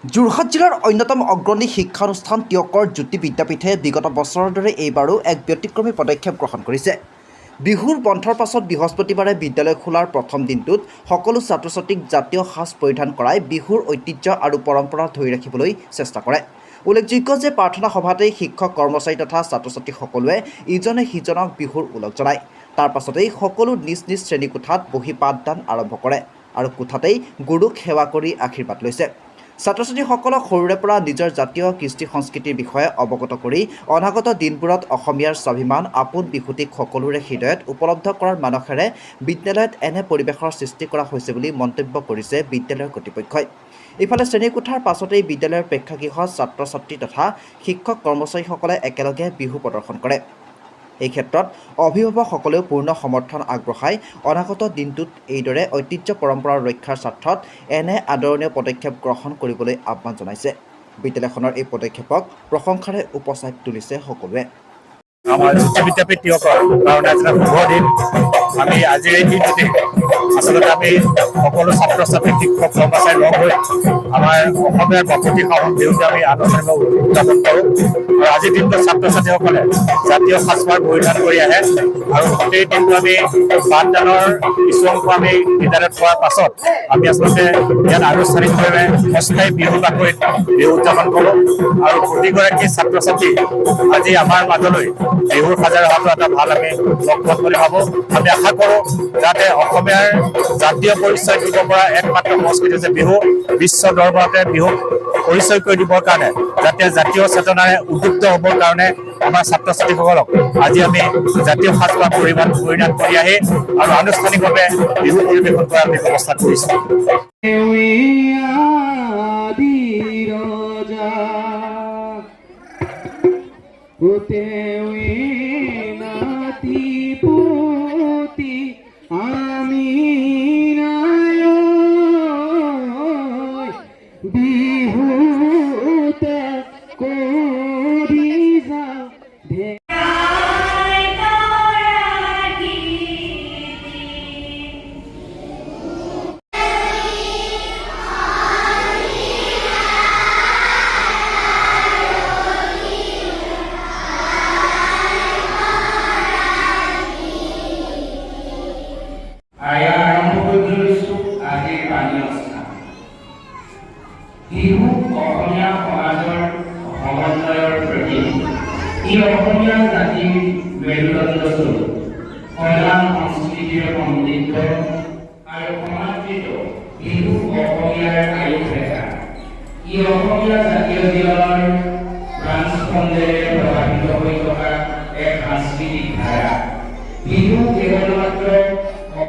যোৰহাট জিলাৰ অন্যতম অগ্ৰণী শিক্ষানুষ্ঠান টিয়কৰ জ্যোতি বিদ্যাপীঠে বিগত বছৰৰ দৰে এইবাৰো এক ব্যতিক্ৰমী পদক্ষেপ গ্ৰহণ কৰিছে। বিহুৰ বন্ধৰ পাছত বৃহস্পতিবাৰে বিদ্যালয় খোলাৰ প্ৰথম দিনটোত সকলো ছাত্ৰ ছাত্ৰীক জাতীয় সাজ পৰিধান কৰাই বিহুৰ ঐতিহ্য আৰু পৰম্পৰা ধৰি ৰাখিবলৈ চেষ্টা কৰে। উল্লেখযোগ্য যে প্ৰাৰ্থনা সভাতেই শিক্ষক কৰ্মচাৰী তথা ছাত্ৰ ছাত্ৰীসকলোৱে ইজনে সিজনক বিহুৰ ওলগ জনায়। তাৰ পাছতেই সকলো নিজ নিজ শ্ৰেণীকোঠাত বহি পাঠদান আৰম্ভ কৰে আৰু কোঠাতেই গুৰুক সেৱা কৰি আশীৰ্বাদ লৈছে। ছাত্ৰ ছাত্ৰীসকলক সৰুৰে পৰা নিজৰ জাতীয় কৃষ্টি সংস্কৃতিৰ বিষয়ে অৱগত কৰি অনাগত দিনবোৰত অসমীয়াৰ স্বাভিমান আপোন বিহুটিক সকলোৰে হৃদয়ত উপলব্ধ কৰাৰ মানসেৰে বিদ্যালয়ত এনে পৰিৱেশৰ সৃষ্টি কৰা হৈছে বুলি মন্তব্য কৰিছে বিদ্যালয়ৰ কৰ্তৃপক্ষই। ইফালে শ্ৰেণীকোঠাৰ পাছতেই বিদ্যালয়ৰ প্ৰেক্ষাগৃহত ছাত্ৰ ছাত্ৰী তথা শিক্ষক কৰ্মচাৰীসকলে একেলগে বিহু প্ৰদৰ্শন কৰে। এই ক্ষেত্ৰত অভিভাৱকসকলেও পূৰ্ণ সমৰ্থন আগবঢ়াই অনাগত দিনটোত এইদৰে ঐতিহ্য পৰম্পৰা ৰক্ষাৰ স্বাৰ্থত এনে আদৰণীয় পদক্ষেপ গ্ৰহণ কৰিবলৈ আহ্বান জনাইছে। বিদ্যালয়খনৰ এই পদক্ষেপক প্ৰশংসাৰে উপচাই তুলিছে সকলোৱে। আমাৰ জ্যোতি বিদ্যাপীঠ টিয়কৰ কাৰণে আজি শুভ দিন। আমি আজিৰ এই দিনটোতে আচলতে আমি সকলো ছাত্ৰ ছাত্ৰী শিক্ষক কৰ্মচাৰী লগ হৈ আমাৰ অসমীয়াৰ বাপতি সাহোন বিহুটো আমি আনন্দৰে উদযাপন কৰোঁ। আৰু আজিৰ দিনটো ছাত্ৰ ছাত্ৰীসকলে জাতীয় সাজপাৰ পৰিধান কৰি আহে আৰু গোটেই দিনটো আমি পাঠদানৰ কিছু অংশ আমি বিদ্যালয়ত পোৱাৰ পাছত আমি আচলতে ইয়াত আনুষ্ঠানিকভাৱে অস্থায়ী বিহু বাকৰিত বিহু উদযাপন কৰোঁ। আৰু প্ৰতিগৰাকী ছাত্ৰ ছাত্ৰী আজি আমাৰ মাজলৈ বিহুৰ সাজাৰ অহাটো এটা ভাল আমি লক্ষণ বুলি ভাবোঁ। আমি আশা কৰোঁ যাতে অসমীয়াৰ জাতীয় পৰিচয় দিব পৰা একমাত্ৰ সংস্কৃতি হৈছে বিহু। বিশ্ব দৰবাৰতে বিহুক পৰিচয় কৰি দিবৰ কাৰণে যাতে জাতীয় চেতনাৰে উদ্বুদ্ধ হ'বৰ কাৰণে আমাৰ ছাত্ৰ ছাত্ৰীসকলক আজি আমি জাতীয় সাজপাৰ পৰিধান কৰি আহি আৰু আনুষ্ঠানিকভাৱে বিহু পৰিৱেশন কৰাৰ আমি ব্যৱস্থা কৰিছোঁ। বিহু অসমীয়া সমাজৰ সমন্বয়ৰ প্ৰতীক। ই অসমীয়া জাতিৰ মেৰুদণ্ড স্বৰূপ, কল্যাণ সংস্কৃতিৰ সমৃদ্ধ আৰু সমাদৃত বিহু অসমীয়াৰ আয়ুস ৰেখা। ই অসমীয়া জাতীয় জীৱনৰ প্ৰাণস্পন্দেৰে প্ৰভাৱিত হৈ থকা এক সাংস্কৃতিক ধাৰা। বিহু কেৱল মাত্ৰ